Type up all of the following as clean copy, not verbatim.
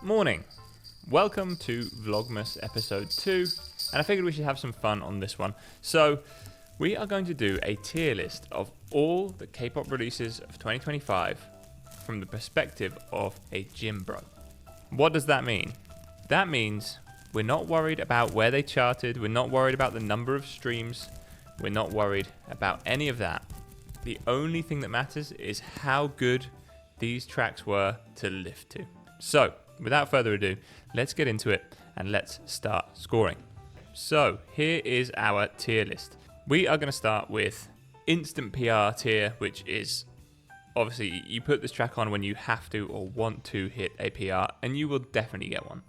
Morning. Welcome to Vlogmas episode 2, and I figured we should have some fun on this one. So, we are going to do a tier list of all the K-pop releases of 2025 from the perspective of a gym bro. What does that mean? That means we're not worried about where they charted, we're not worried about the number of streams, we're not worried about any of that. The only thing that matters is how good these tracks were to lift to. So, without further ado, let's get into it and let's start scoring. So, here is our tier list. We are going to start with Instant PR tier, which is obviously you put this track on when you have to or want to hit a PR, and you will definitely get one.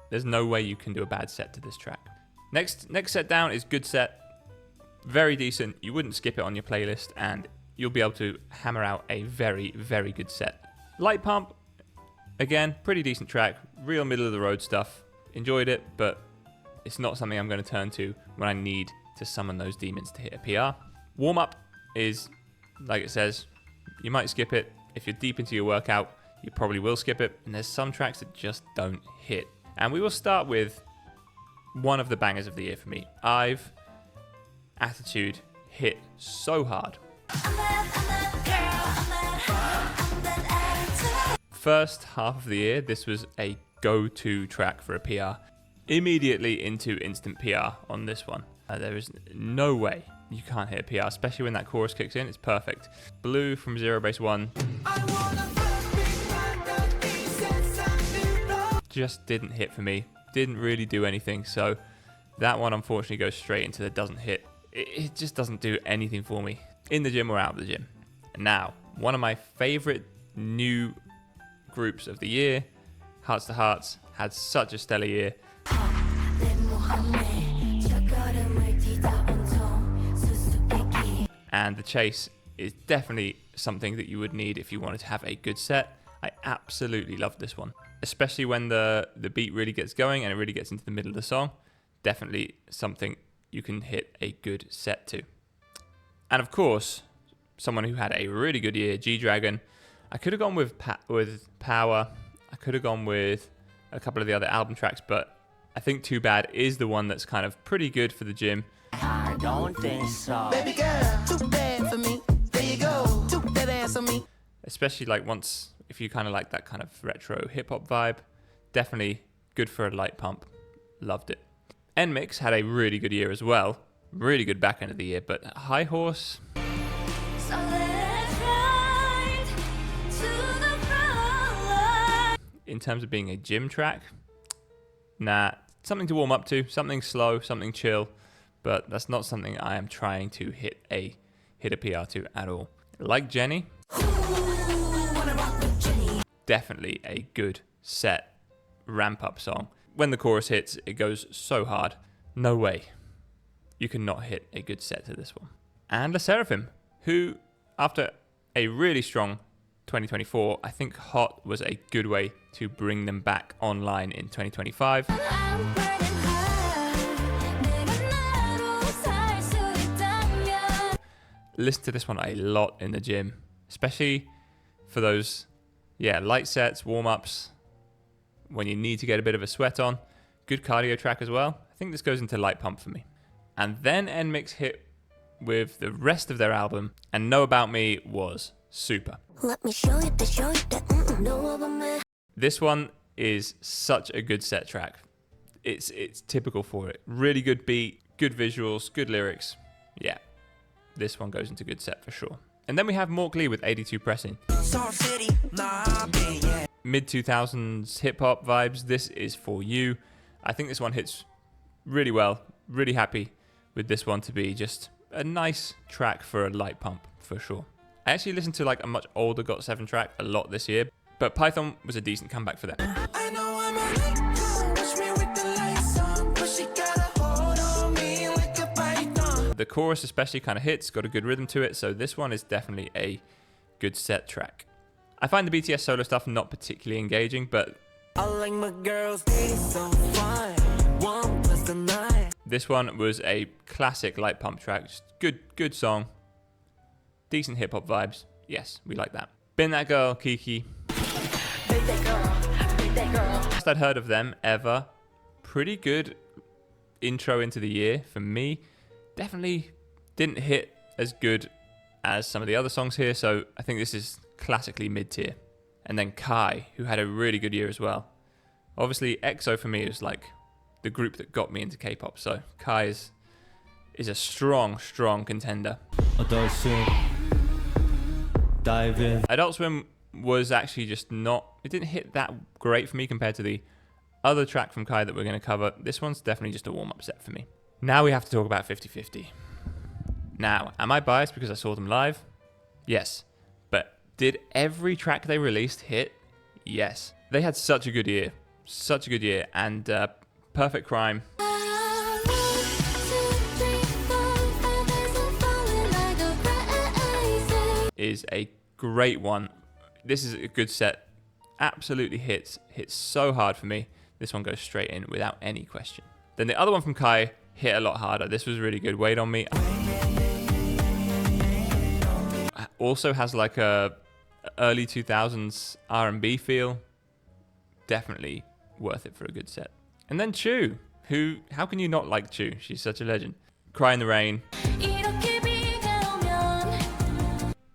There's no way you can do a bad set to this track. Next set down is Good Set. Very decent. You wouldn't skip it on your playlist, and you'll be able to hammer out a very, very good set. Light Pump, again, pretty decent track. Real middle of the road stuff. Enjoyed it, but it's not something I'm going to turn to when I need to summon those demons to hit a PR. Warm Up is, like it says, you might skip it. If you're deep into your workout, you probably will skip it. And there's some tracks that just don't hit. And we will start with one of the bangers of the year for me. Attitude hit so hard. First half of the year, this was a go-to track for a PR. Immediately into instant PR on this one. There is no way you can't hit a PR, especially when that chorus kicks in. It's perfect. Blue from Zero Base 1. Just didn't hit for me. Didn't really do anything. So that one unfortunately goes straight into the doesn't hit. It just doesn't do anything for me. In the gym or out of the gym. And now, one of my favorite new groups of the year, Hearts to Hearts, had such a stellar year. And the chase is definitely something that you would need if you wanted to have a good set. I absolutely love this one, especially when the beat really gets going and it really gets into the middle of the song. Definitely something you can hit a good set to. And of course, someone who had a really good year, G-Dragon. I could have gone with Power. I could have gone with a couple of the other album tracks, but I think Too Bad is the one that's kind of pretty good for the gym. I don't think so. Baby girl, too bad for me. There you go. Too that ass on me. Especially if you kind of like that kind of retro hip hop vibe. Definitely good for a light pump. Loved it. NMIX had a really good year as well. Really good back end of the year, but High Horse. So let's ride to the front. In terms of being a gym track, nah, something to warm up to, something slow, something chill, but that's not something I am trying to hit a PR to at all. Like Jenny, definitely a good set ramp up song. When the chorus hits, it goes so hard. No way you can not hit a good set to this one. And La Seraphim, who, after a really strong 2024, I think Hot was a good way to bring them back online in 2025. Listen to this one a lot in the gym, especially for those, light sets, warm-ups, when you need to get a bit of a sweat on. Good cardio track as well. I think this goes into light pump for me. And then NMIX hit with the rest of their album, and Know About Me was super. Let me show you that know about me. This one is such a good set track. It's typical for it. Really good beat, good visuals, good lyrics. Yeah, this one goes into good set for sure. And then we have Mork Lee with 82 Pressing. Mid-2000s hip-hop vibes. This is for you. I think this one hits really well. Really happy with this one to be just a nice track for a light pump, for sure. I actually listened to a much older GOT7 track a lot this year, but Python was a decent comeback for them. The chorus especially kind of hits, got a good rhythm to it, so this one is definitely a good set track. I find the BTS solo stuff not particularly engaging, but I like my girls, they so fun. 1 + 9. This one was a classic light pump track. Just good song. Decent hip hop vibes. Yes, we like that. Been That Girl, Kiki. Big that girl, big that girl. First I'd heard of them ever. Pretty good intro into the year for me. Definitely didn't hit as good as some of the other songs here, so I think this is classically mid-tier. And then Kai, who had a really good year as well. Obviously, EXO for me is like the group that got me into K-pop, so Kai is a strong contender. Adult Swim, dive in. Adult Swim was actually just not, it didn't hit that great for me compared to the other track from Kai that we're going to cover. This one's definitely just a warm-up set for me. Now we have to talk about 50/50. Now, am I biased because I saw them live? Yes. But did every track they released hit? Yes. They had such a good year. Such a good year. And Perfect Crime is a great one. This is a good set. Absolutely hits so hard for me. This one goes straight in without any question. Then the other one from Kai hit a lot harder. This was really good. Wait on Me. Also has like a early 2000s R&B feel. Definitely worth it for a good set. And then Chu, who, how can you not like Chu? She's such a legend. Cry in the Rain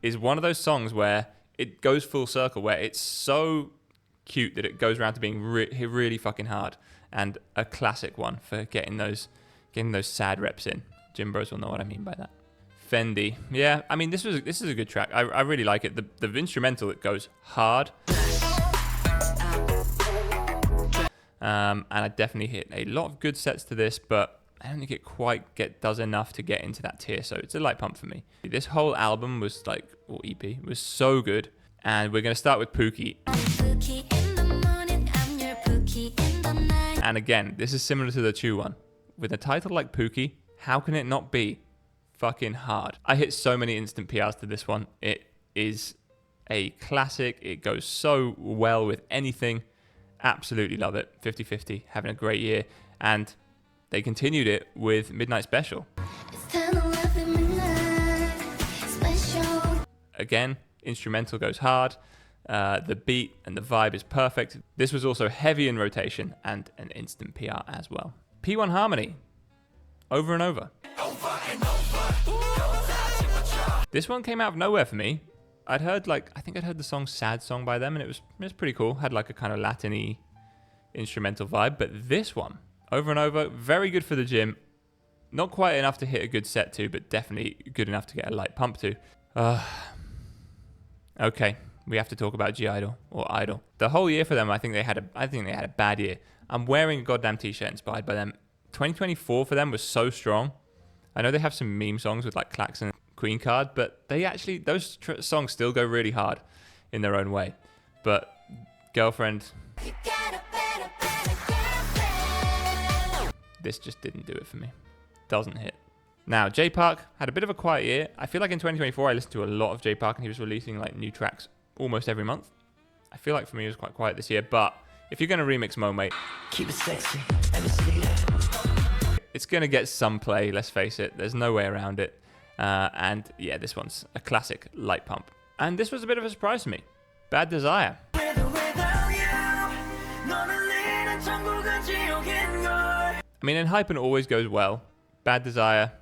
is one of those songs where it goes full circle, where it's so cute that it goes around to being really fucking hard, and a classic one for getting those sad reps in. Gym bros will know what I mean by that. Fendi, yeah, I mean this is a good track. I really like it. The instrumental, it goes hard, and I definitely hit a lot of good sets to this, but I don't think it quite does enough to get into that tier, so it's a light pump for me. This whole album was like, or EP, was so good, and we're gonna start with Pookie. And again, this is similar to the Chu one. With a title like Pookie, how can it not be fucking hard? I hit so many instant PRs to this one. It is a classic. It goes so well with anything. Absolutely love it. 50/50, having a great year. And they continued it with Midnight Special. Again, instrumental goes hard. The beat and the vibe is perfect. This was also heavy in rotation and an instant PR as well. P1 Harmony, Over and Over. This one came out of nowhere for me. I think I'd heard the song Sad Song by them, and it was pretty cool. Had like a kind of Latin-y instrumental vibe, but this one, Over and Over, very good for the gym. Not quite enough to hit a good set to, but definitely good enough to get a light pump to. Okay, we have to talk about G-Idol, or Idol. The whole year for them, I think they had a bad year. I'm wearing a goddamn t-shirt inspired by them. 2024 for them was so strong. I know they have some meme songs with like Klaxon and Queen Card, but they actually, those songs still go really hard in their own way. But Girlfriend, this just didn't do it for me. Doesn't hit. Now, J Park had a bit of a quiet year. I feel like in 2024 I listened to a lot of J Park, and he was releasing like new tracks almost every month. I feel like for me it was quite quiet this year, but if you're going to remix Mo, mate, Keep it sexy. Let me see that. it's going to get some play, let's face it. There's no way around it. And yeah, this one's a classic light pump. And this was a bit of a surprise to me. Bad Desire. I mean, in Hypen it always goes well. Bad Desire,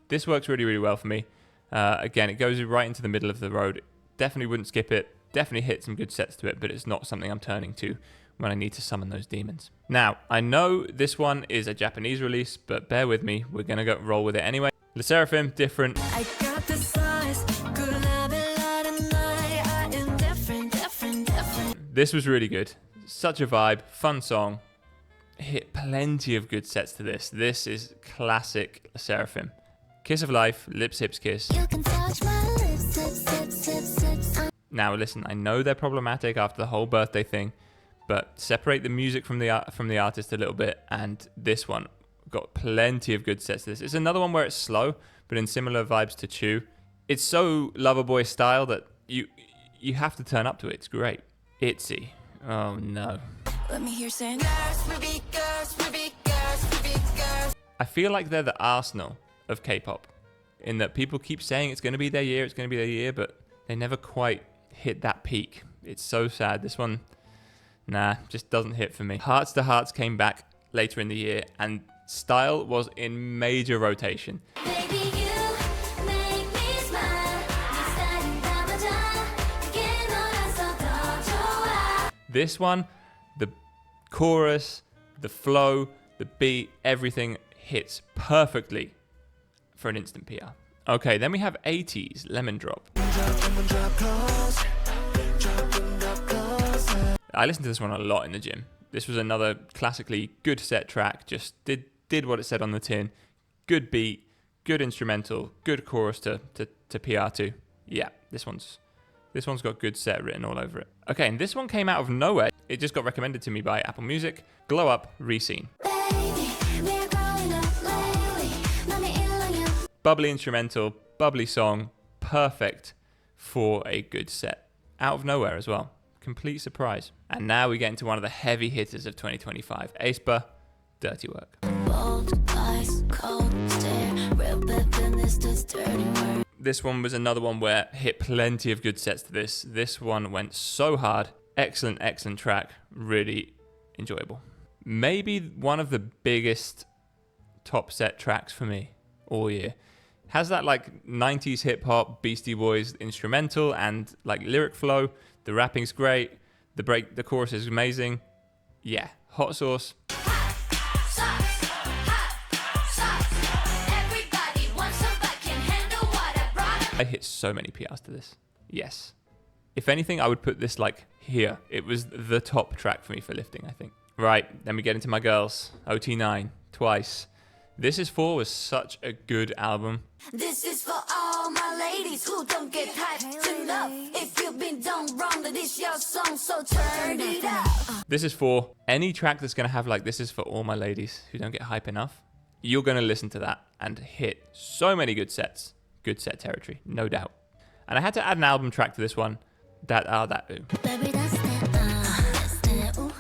this works really, really well for me. Again, it goes right into the middle of the road. Definitely wouldn't skip it. Definitely hit some good sets to it, but it's not something I'm turning to when I need to summon those demons. Now, I know this one is a Japanese release, but bear with me. We're going to roll with it anyway. Le Seraphim, Different. I got the size, could have been light and night. I am different. This was really good. Such a vibe, fun song. Hit plenty of good sets to this. This is classic Le Seraphim. Kiss of Life, Lips, Hips, Kiss. You can touch my lips, lips. Now listen, I know they're problematic after the whole birthday thing, but separate the music from the artist a little bit, and this one got plenty of good sets to this. It's another one where it's slow, but in similar vibes to Chu. It's so Loverboy style that you have to turn up to it. It's great. Itzy. Oh no. Let me hear saying I feel like they're the Arsenal of K-pop, in that people keep saying it's going to be their year, but they never quite hit that peak. It's so sad. This one Nah, just doesn't hit for me. Hearts to Hearts came back later in the year, and Style was in major rotation. Baby, you make me smile. 네 스타일은 다 맞아. 그게 너라서 더 좋아. This one, the chorus, the flow, the beat, everything hits perfectly for an instant PR. Okay, then we have 80s Lemon Drop. I listened to this one a lot in the gym. This was another classically good set track, just did what it said on the tin. Good beat, good instrumental, good chorus to PR to. Yeah, this one's got good set written all over it. Okay, and this one came out of nowhere. It just got recommended to me by Apple Music. Glow Up, Reseen. Bubbly instrumental, bubbly song, perfect for a good set. Out of nowhere as well. Complete surprise. And now we get into one of the heavy hitters of 2025. aespa, Dirty Work. This one was another one where hit plenty of good sets to this. This one went so hard. Excellent, excellent track. Really enjoyable. Maybe one of the biggest top set tracks for me all year. Has that like 90s hip hop, Beastie Boys instrumental and like lyric flow. The rapping's great. The chorus is amazing. Yeah, hot sauce. I hit so many PRs to this. Yes. If anything, I would put this like here. It was the top track for me for lifting, I think. Right, then we get into my girls. OT9, Twice. This Is For was such a good album. This is for all my ladies who don't get hyped enough. If you've been done wrong, then this your song, so turn it up. This Is For any track that's going to have like This Is For All My Ladies who don't get hype enough. You're going to listen to that and hit so many good sets. Good set territory, no doubt. And I had to add an album track to this one. That Ooh.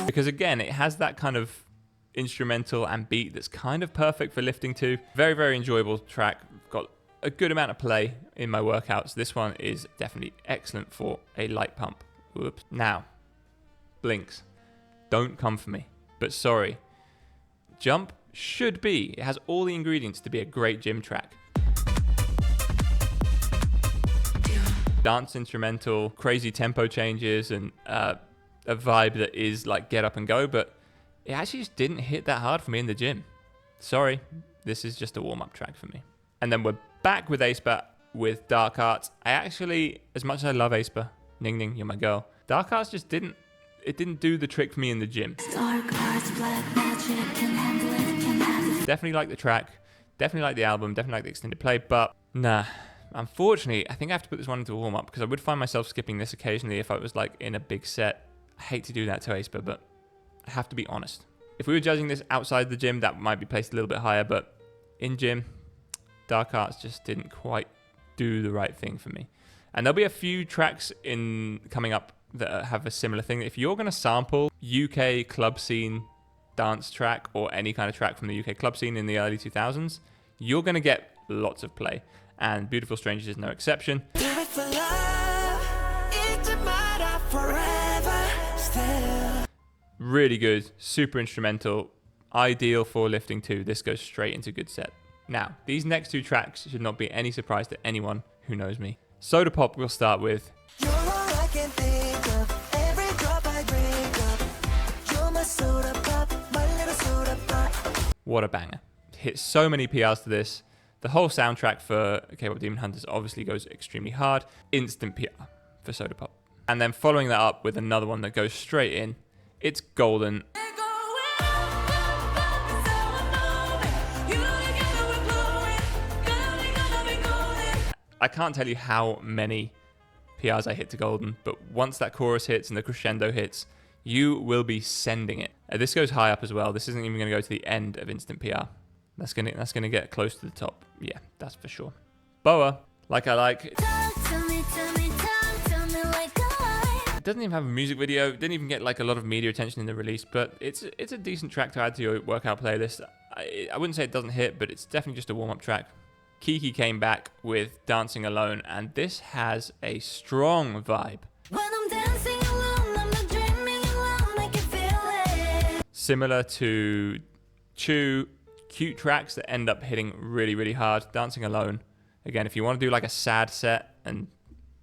Because again, it has that kind of instrumental and beat that's kind of perfect for lifting to. Very, very enjoyable track. Got a good amount of play in my workouts. This one is definitely excellent for a light pump. Whoops. Now, Blinks. Don't come for me. But sorry. Jump should be. It has all the ingredients to be a great gym track. Dance instrumental, crazy tempo changes, and a vibe that is like get up and go, but it actually just didn't hit that hard for me in the gym. Sorry, this is just a warm-up track for me. And then we're back with aespa with Dark Arts. I actually, as much as I love aespa, Ning Ning, you're my girl, Dark Arts just didn't do the trick for me in the gym. Dark arts, black magic, can handle it, can have it. Definitely like the track, definitely like the album, definitely like the extended play, but nah. Unfortunately, I think I have to put this one into a warm-up because I would find myself skipping this occasionally if I was like in a big set. I hate to do that to aespa, but I have to be honest. If we were judging this outside the gym, that might be placed a little bit higher, but in gym, Dark Arts just didn't quite do the right thing for me. And there'll be a few tracks coming up that have a similar thing. If you're going to sample UK club scene dance track or any kind of track from the UK club scene in the early 2000s, you're going to get lots of play. And Beautiful Strangers is no exception. Do it for love, it doesn't matter forever still. Really good, super instrumental, ideal for lifting too. This goes straight into good set. Now, these next two tracks should not be any surprise to anyone who knows me. Soda Pop we'll start with. You're all I can think of, every drop I drink up. You're my soda pop, my little soda pop. What a banger. Hit so many PRs to this. The whole soundtrack for Kpop Demon Hunters obviously goes extremely hard. Instant PR for Soda Pop. And then following that up with another one that goes straight in. It's Golden. I can't tell you how many PRs I hit to Golden, but once that chorus hits and the crescendo hits, you will be sending it. This goes high up as well. This isn't even going to go to the end of instant PR. That's gonna get close to the top. Yeah, that's for sure. Boa, Like I Like. Talk to me like I like. It doesn't even have a music video. It didn't even get like a lot of media attention in the release, but it's a decent track to add to your workout playlist. I wouldn't say it doesn't hit, but it's definitely just a warm-up track. Kiki came back with Dancing Alone, and this has a strong vibe. When I'm dancing alone, I'm not dreaming alone. Similar to Chew, cute tracks that end up hitting really, really hard. Dancing Alone. Again, if you want to do like a sad set and,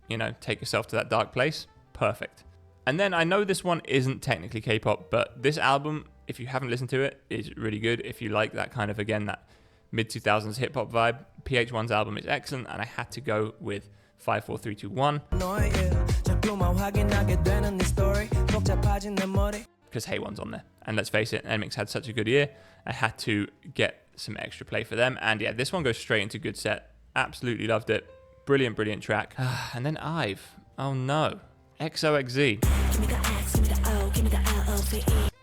you know, take yourself to that dark place, perfect. And then I know this one isn't technically K-pop, but this album, if you haven't listened to it, is really good. If you like that kind of, again, that mid-2000s hip-hop vibe, PH1's album is excellent, and I had to go with 5, 4, 3, 2, 1. Because Hey1's on there. And let's face it, NMIXX had such a good year, I had to get some extra play for them. And yeah, this one goes straight into good set. Absolutely loved it. Brilliant, brilliant track. And then IVE. Oh no. XOXZ.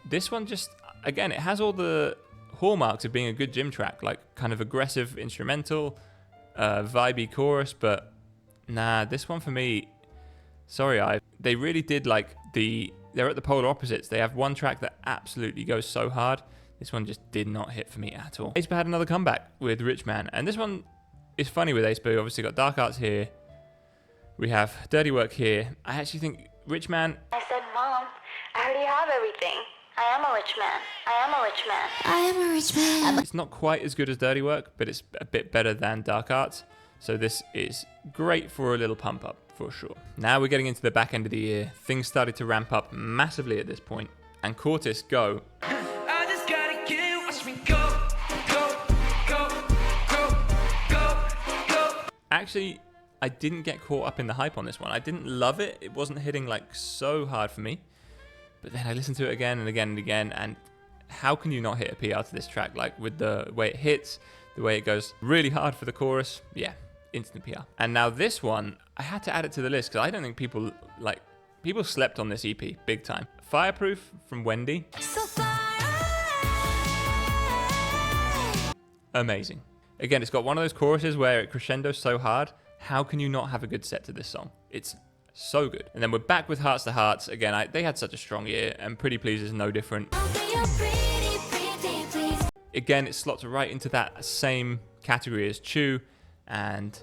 This one just, again, it has all the hallmarks of being a good gym track, like kind of aggressive instrumental, vibey chorus, but nah, this one for me, sorry, IVE. They really did like they're at the polar opposites. They have one track that absolutely goes so hard. This one just did not hit for me at all. aespa had another comeback with Rich Man, and this one is funny with aespa. We obviously got Dark Arts here. We have Dirty Work here. I actually think Rich Man... I said, Mom, I already have everything. I am a rich man. I am a rich man. I am a rich man. It's not quite as good as Dirty Work, but it's a bit better than Dark Arts. So this is great for a little pump up, for sure. Now we're getting into the back end of the year. Things started to ramp up massively at this point. And Cortis, go. I just gotta get it, watch me go, go, go, go, go, go. Actually, I didn't get caught up in the hype on this one. I didn't love it. It wasn't hitting like so hard for me. But then I listened to it again and again and again, and how can you not hit a PR to this track? Like with the way it hits, the way it goes really hard for the chorus, yeah, instant PR. And now this one, I had to add it to the list because I don't think people slept on this EP big time. Fireproof from Wendy. So far Amazing. Again, it's got one of those choruses where it crescendos so hard. How can you not have a good set to this song? It's so good. And then we're back with Hearts to Hearts. Again, they had such a strong year, and Pretty Please is no different. Again, it slots right into that same category as Chew and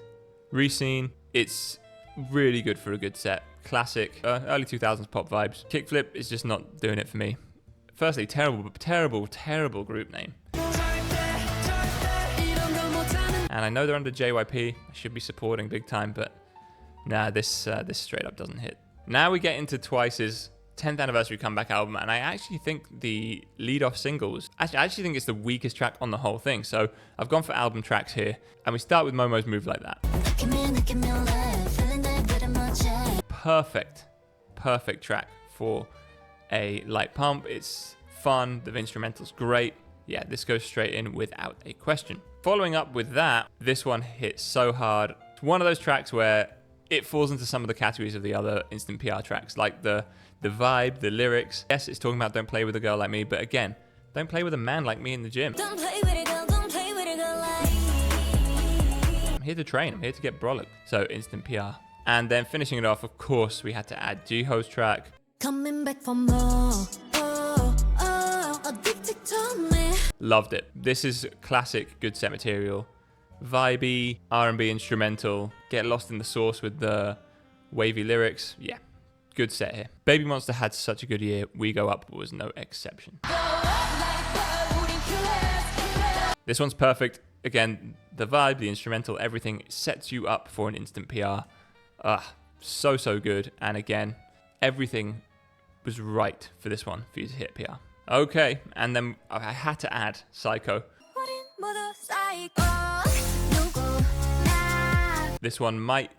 Reseen. It's really good for a good set. Classic, early 2000s pop vibes. Kickflip is just not doing it for me. Firstly, terrible group name. And I know they're under JYP. I should be supporting big time, but nah, this straight up doesn't hit. Now we get into Twice's 10th anniversary comeback album, and I actually think the lead-off singles, I actually think it's the weakest track on the whole thing. So I've gone for album tracks here, and we start with Momo's Move Like That. Perfect track for a light pump. It's fun, the instrumental's great. Yeah, this goes straight in without a question. Following up with that, this one hits so hard. It's one of those tracks where it falls into some of the categories of the other instant PR tracks, like the vibe, the lyrics. Yes, it's talking about don't play with a girl like me, but again, don't play with a man like me in the gym. Don't play with a girl, don't play with a girl like I'm here to train, I'm here to get brolic. So instant PR. And then finishing it off, of course, we had to add Jiho's track. coming back for more. Addicted to me. Loved it. This is classic good set material. Vibey, R&B instrumental. Get lost in the sauce with the wavy lyrics. Yeah, good set here. Baby Monster had such a good year. We Go Up was no exception. This one's perfect. Again, the vibe, the instrumental, everything sets you up for an instant PR. So good. And again, everything was right for this one for you to hit PR. Okay, and then I had to add Psycho. This one might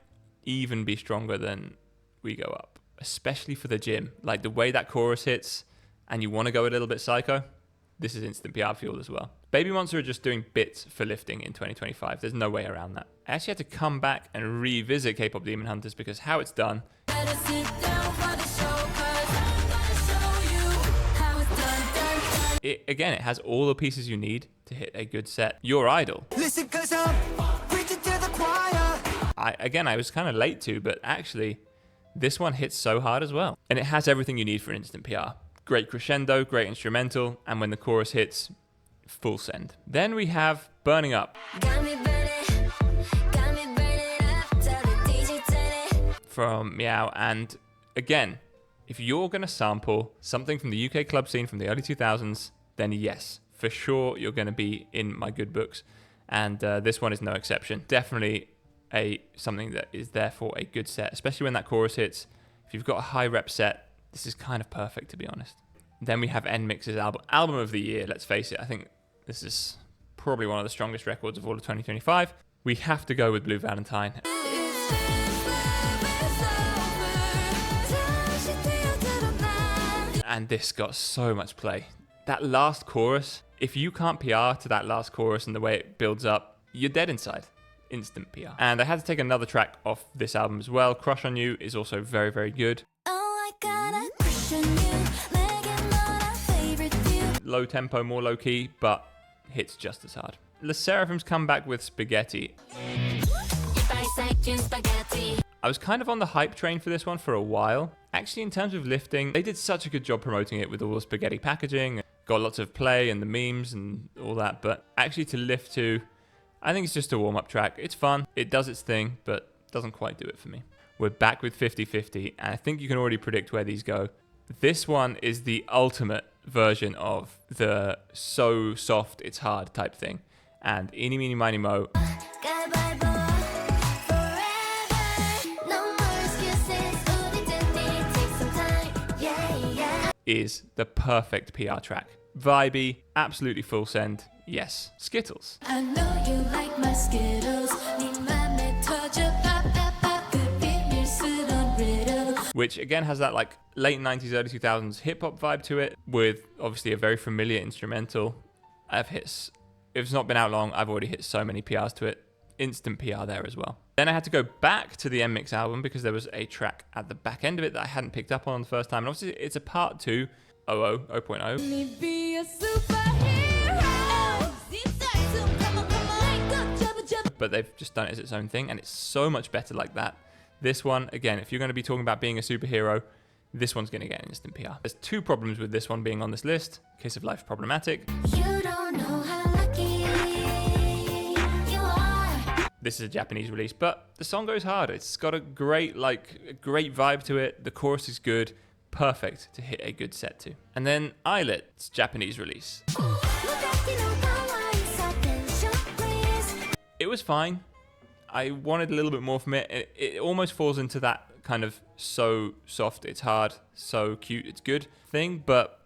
even be stronger than We Go Up, especially for the gym. Like the way that chorus hits and you want to go a little bit psycho, this is instant PR fuel as well. Baby Monster are just doing bits for lifting in 2025. There's no way around that. I actually had to come back and revisit K-Pop Demon Hunters because how it's done. It has all the pieces you need to hit a good set. Your Idol. Listen, 'cause I'm preaching to the choir. I was kind of late to, but actually, this one hits so hard as well. And it has everything you need for an instant PR. Great crescendo, great instrumental, and when the chorus hits, full send. Then we have Burning Up. From Meow, and again, if you're going to sample something from the UK club scene from the early 2000s, then yes, for sure you're going to be in my good books. And this one is no exception. Definitely something that is there for a good set, especially when that chorus hits. If you've got a high rep set, this is kind of perfect, to be honest. Then we have NMIX's album of the year. Let's face it, I think this is probably one of the strongest records of all of 2025. We have to go with Blue Valentine. And this got so much play. That last chorus, if you can't PR to that last chorus and the way it builds up, you're dead inside. Instant PR. And I had to take another track off this album as well. Crush on You is also very, very good. Low tempo, more low key, but hits just as hard. Le Seraphim's come back with Spaghetti. I was kind of on the hype train for this one for a while. Actually, in terms of lifting, they did such a good job promoting it with all the spaghetti packaging. Got lots of play and the memes and all that. But actually to lift to, I think it's just a warm-up track. It's fun. It does its thing, but doesn't quite do it for me. We're back with 50/50, and I think you can already predict where these go. This one is the ultimate version of the so soft it's hard type thing. And Eeny Meeny Miny Mo is the perfect PR track. Vibey, absolutely full send. Yes, Skittles. I know you like my Skittles. Which again has that like late 90s, early 2000s hip hop vibe to it, with obviously a very familiar instrumental. If it's not been out long, I've already hit so many PRs to it. Instant PR there as well. Then I had to go back to the NMIX album because there was a track at the back end of it that I hadn't picked up on the first time. And obviously it's a part 2, 0.0. But they've just done it as its own thing, and it's so much better like that. This one, again, if you're going to be talking about being a superhero, this one's going to get an instant PR. There's 2 problems with this one being on this list. Case of Life problematic. You don't know how lucky you are. This is a Japanese release, but the song goes hard. It's got a great vibe to it. The chorus is good. Perfect to hit a good set to. And then Eyelet's Japanese release. It was fine. I wanted a little bit more from it. It almost falls into that kind of so soft it's hard, so cute it's good thing, but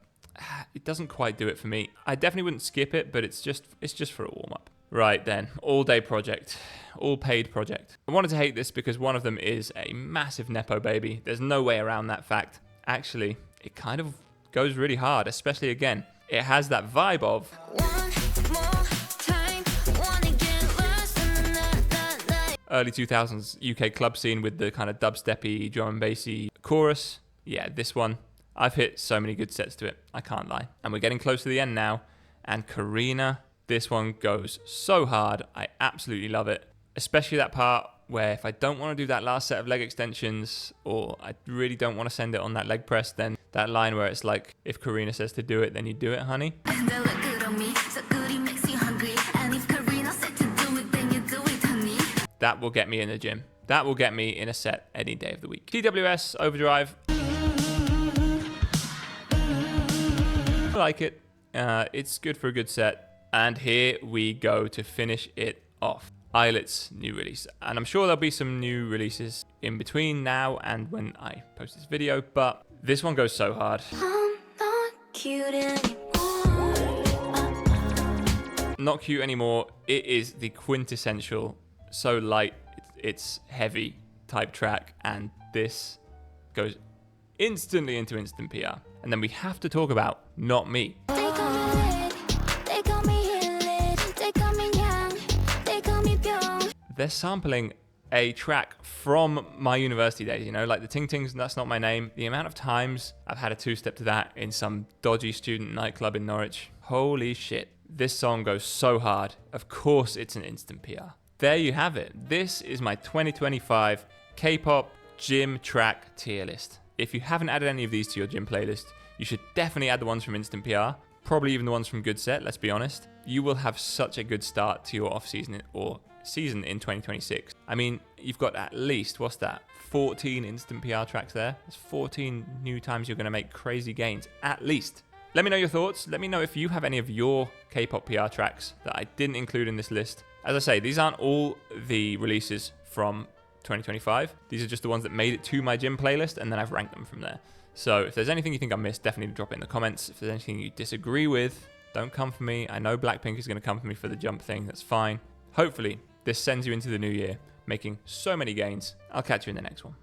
it doesn't quite do it for me. I definitely wouldn't skip it, but it's just for a warm up. Right then, all day project, all paid project. I wanted to hate this because one of them is a massive Nepo baby. There's no way around that fact. Actually, it kind of goes really hard, especially again. It has that vibe of early 2000s UK club scene with the kind of dubsteppy, drum and bassy chorus. Yeah, this one, I've hit so many good sets to it. I can't lie. And we're getting close to the end now. And Karina, this one goes so hard. I absolutely love it. Especially that part where if I don't want to do that last set of leg extensions, or I really don't want to send it on that leg press, then that line where it's like, if Karina says to do it, then you do it, honey. That will get me in the gym. That will get me in a set any day of the week. TWS Overdrive. I like it. It's good for a good set. And here we go to finish it off. Eyelet's new release. And I'm sure there'll be some new releases in between now and when I post this video. But this one goes so hard. I'm not cute anymore. Not cute anymore. It is the quintessential, so light, it's heavy type track, and this goes instantly into instant PR. And then we have to talk about Not Me. They call me lit, they call me lit, they call me young, they call me pure. They're sampling a track from my university days, you know, like the Ting Tings, That's Not My Name. The amount of times I've had a 2-step to that in some dodgy student nightclub in Norwich. Holy shit. This song goes so hard. Of course it's an instant PR. There you have it. This is my 2025 K-pop gym track tier list. If you haven't added any of these to your gym playlist, you should definitely add the ones from Instant PR, probably even the ones from Good Set, let's be honest. You will have such a good start to your off-season or season in 2026. I mean, you've got at least, 14 Instant PR tracks there. There's 14 new times you're going to make crazy gains, at least. Let me know your thoughts. Let me know if you have any of your K-pop PR tracks that I didn't include in this list. As I say, these aren't all the releases from 2025. These are just the ones that made it to my gym playlist, and then I've ranked them from there. So if there's anything you think I missed, definitely drop it in the comments. If there's anything you disagree with, don't come for me. I know Blackpink is going to come for me for the jump thing. That's fine. Hopefully, this sends you into the new year, making so many gains. I'll catch you in the next one.